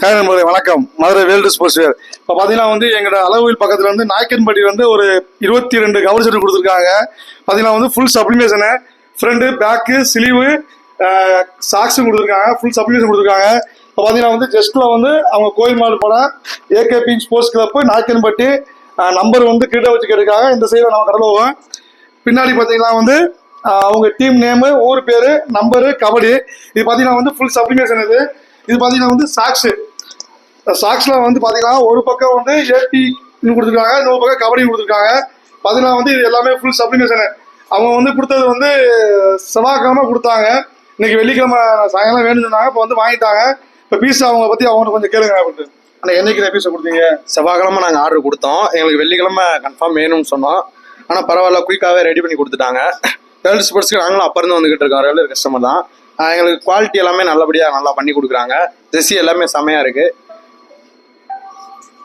வணக்கம். Madurai world sports வேர். இப்போ பார்த்தீங்கன்னா வந்து எங்களோட அளவில் பக்கத்தில் வந்து நாயக்கன்பட்டி வந்து ஒரு 22 கவர் செட் கொடுத்துருக்காங்க. பார்த்தீங்கன்னா வந்து ஃபுல் சப்ளிமேஷனு, ஃப்ரண்ட்டு பேக்கு ஸ்லீவு சாக்ஸும் கொடுத்துருக்காங்க. ஃபுல் சப்ளிமேஷன் கொடுத்துருக்காங்க. இப்போ பார்த்தீங்கன்னா வந்து ஜஸ்ட்டில் வந்து அவங்க கோயில் மாடு போன AKP sports club Nayakkanpatti number வந்து கிட்ட வச்சு கேட்டிருக்காங்க. இந்த சைடில் நம்ம கடலுவோம். பின்னாடி பார்த்தீங்கன்னா வந்து அவங்க டீம் நேமு, ஊர் பேர், நம்பரு, கபடி. இது பார்த்தீங்கன்னா வந்து ஃபுல் சப்ளிமேஷன். இது பார்த்தீங்கன்னா வந்து சாக்ஸ்ல வந்து பார்த்தீங்கன்னா ஒரு பக்கம் வந்து ஏபி கொடுத்துருக்காங்க, இன்னொரு பக்கம் கபடி கொடுத்துருக்காங்க. பார்த்தீங்கன்னா வந்து இது எல்லாமே ஃபுல் சப்ளிமேஷனு. அவங்க வந்து கொடுத்தது வந்து செவ்வாய்க்கிழமை கொடுத்தாங்க. இன்னைக்கு வெள்ளிக்கிழமை சாயங்காலம் வேணும்னு சொன்னாங்க. இப்போ வந்து வாங்கிட்டாங்க. இப்போ பீஸ் அவங்க பற்றி அவங்க கொஞ்சம் கேளுங்க அப்படின்ட்டு. ஆனால் என்னைக்கு பீஸை கொடுத்தீங்க? செவ்வாய்க்கிழமை நாங்கள் ஆர்டர் கொடுத்தோம். எங்களுக்கு வெள்ளிக்கிழமை கன்ஃபார்ம் வேணும்னு சொன்னோம். ஆனால் பரவாயில்ல, குயிக்காகவே ரெடி பண்ணி கொடுத்துட்டாங்க. வேர்ல்டு ஸ்போர்ட்ஸ்க்கு நாங்களும் அப்போ இருந்து வந்துகிட்டு இருக்கோம். ரெகுலர் கஸ்டமர் தான். எங்களுக்கு குவாலிட்டி எல்லாமே நல்லபடியாக நல்லா பண்ணி கொடுக்குறாங்க. ஜெர்சி எல்லாமே செமையாக இருக்குது.